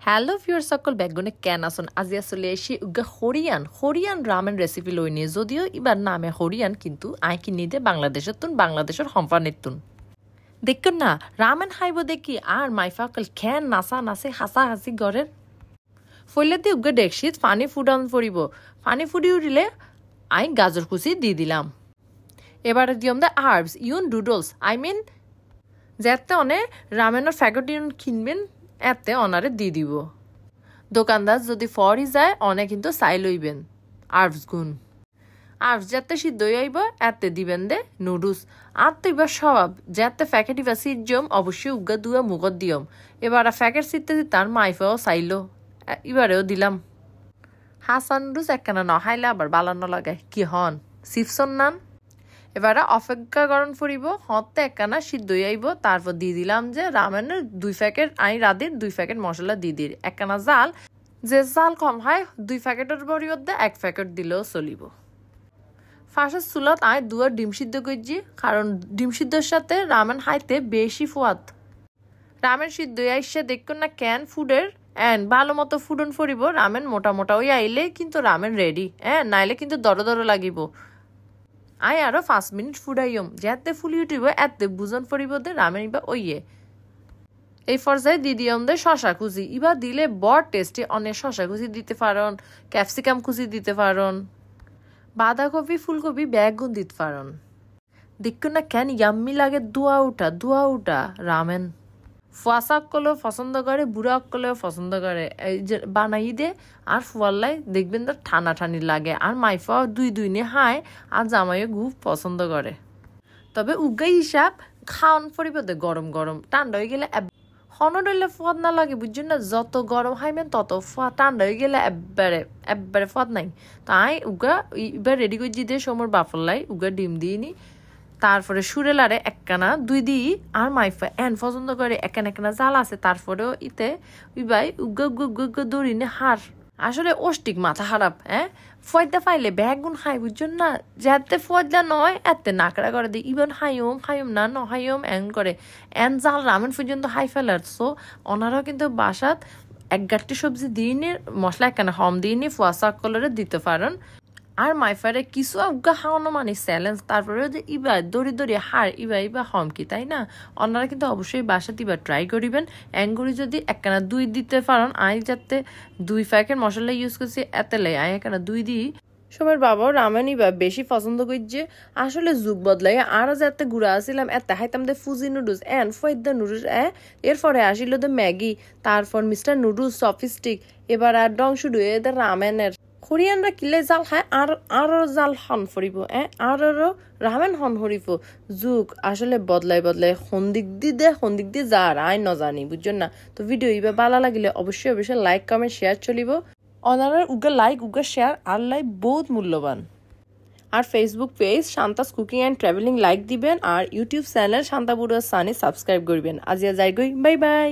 hello viewers সকল ব্যাকগুনে কেন আসুন আজি আসলে এসে হরিয়ান রামেন রেসিপি লই নিয়ে যদিও এবার নামে হরিয়ান কিন্তু আই কিনি দে বাংলাদেশের হম্পানের তুন দেখুন না রামেন খাইব দেখি আর মাইফাকল খেন নাচে হাসা হাসি ঘরের ফইলে দিয়ে উগে ডেকশিত পানি ফুটান পড়িব পানি ফুটি উঠিলে আই গাজর কুচি দিয়ে দিলাম এবারে দিয়ম দে আর্বস নুডলস যাতে অনে রামেনের ফ্যাগট কিনবেন এতে অনারে দিয়ে দিব দোকানদার যদি ফরই যায় অনেক কিন্তু চাই লইবেন আর্বস যাতে সিদ্ধ আইব এতে দিবেন দে নুডলস আর তো এবার স্বভাব যাতে ফ্যাকেট ইবা সিজম অবশ্যই উগা দুয়া মুগত দিয়ম এবার ফ্যাকেট সিদ্ধ তার মাইফাও চাইলো এবারেও দিলাম হাসা নুডলস একখানা নহাইলে আবার বালানো লাগায় কি হন চিপসন নান এবারে অপেক্ষা গরম ফুরিব হতে একখানা সিদ্ধ আইব তারপর দিয়ে দিলাম যে রামেনের 2 প্যাকেট রাধির 2 প্যাকেট মশলা দিয়ে দিই একখানা জাল যে জাল কম হয় 2 প্যাকেটের পরিবর্তে 1 প্যাকেট দিলেও চলিব ফার্স্ট চুলত দুয়ার ডিম সিদ্ধ করছি কারণ ডিম সিদ্ধর সাথে রামেন খাইতে বেশি ফুয়াদ রামেন সিদ্ধ আইসে দেখুন না ক্যান ফুডের ভালো মতো ফুডন ফুরিব রামেন মোটা ওই আইলে কিন্তু রামেন রেডি নাইলে কিন্তু দর লাগিব আরো 5 মিনিট ফুডাইম যেতে ফুলি উঠিব এতে বুজন পড়িব দে রামেন ইবা ওইয়ে এই পর্যায়ে দিদিয়ম দে শশা কুচি ইবা দিলে বড় টেস্টি অনেক শশা কুচি দিতে পারন ক্যাপসিকাম কুচি দিতে পারন বাঁধাকপি ফুলকপি বেগুন দিতে পারন দেখুন না কেন ইয়াম্মি লাগে ধোয়া উঠা রামেন ফুয়াশা করলেও পছন্দ করে বুড়া করলেও পছন্দ করে এই যে বানাই দে আর ফুয়াল্লাই দেখবেন তো ঠানি লাগে আর মাইফাও দুই নিয়ে হায় আর জামাইও খুব পছন্দ করে তবে উগাই হিসাব খাওয়ান পরিবর্তে গরম ঠান্ডা হয়ে গেলে হনড হইলে ফুয়াদ না লাগে বুঝছেন না যত গরম খাইবেন তত ফুয়া ঠান্ডা হয়ে গেলে একবারে ফুয়াদ নাই তাই উগা এবার রেডি করে দিয়ে সমর বাফলাই উগা ডিম দিয়ে নি তারপরে সুরেলারে একখানা 2 দিই আর মাইফা পছন্দ করে একখানা জাল আছে তারপরেও ইতে উইবাই উগ্গা দৌড়িনে হার আসলে অষ্টিক মাথা খারাপ ফয়দা পাইলে বেগুন খাই বুঝছেন না যাতে ফয়দা নয় এতে নাকড়া করে দিই ইভেন খাইম না নহাইম করে জাল রামেন পর্যন্ত হাই ফেলার সো ওনারাও কিন্তু বাসাত 1 গাঁটটি সবজি দিয়ে নিয়ে মশলা একখানা হম দিয়ে নিয়ে ফুয়াশা কলরে দিতে পারেন আর মাইফারে কিছু উগা খাওয়ানো মানে চ্যালেঞ্জ তারপরে যে ইবা দড়ি হার ইবা হম কি তাই না ওনারা কিন্তু অবশ্যই বাসাতে ইবা ট্রাই করিবেন অ্যাঙ্গুরি যদি একখানা 2 দিতে পারেন যাতে 2 প্যাকেট মশলা ইউজ করছি এতে লাই একখানা 2 দিই সবার বাবাও রামেন ইবা বেশি পছন্দ করছে আসলে যুগ বদলাই আরো যাতে গুড়া আসিলাম এতে হাইতাম দে ফুজি নুডলস ফয়দা নুডলস এরপরে আসিল দে ম্যাগি তারপর মিস্টার নুডলস সফিস্টিক এবার আর ডং শুধু এদের রামেনের কোরিয়ানরা কিলে জাল খায় আর জাল হন ফরিব রামেন হন হরিব যুগ আসলে বদলাই হন্দিক দি যার নজানি বুঝছেন না তো ভিডিও ইবা ভালো লাগিলে অবশ্যই লাইক কমেন্ট শেয়ার চলিব অনারার উগা লাইক উগা শেয়ার আর লাইক বহুত মূল্যবান আর Facebook page Shanta's cooking and travelling like দিবেন আর ইউটিউব চ্যানেল শান্তা বুড়ো সানি সাবস্ক্রাইব করবেন আজিয়া যাই গই বাই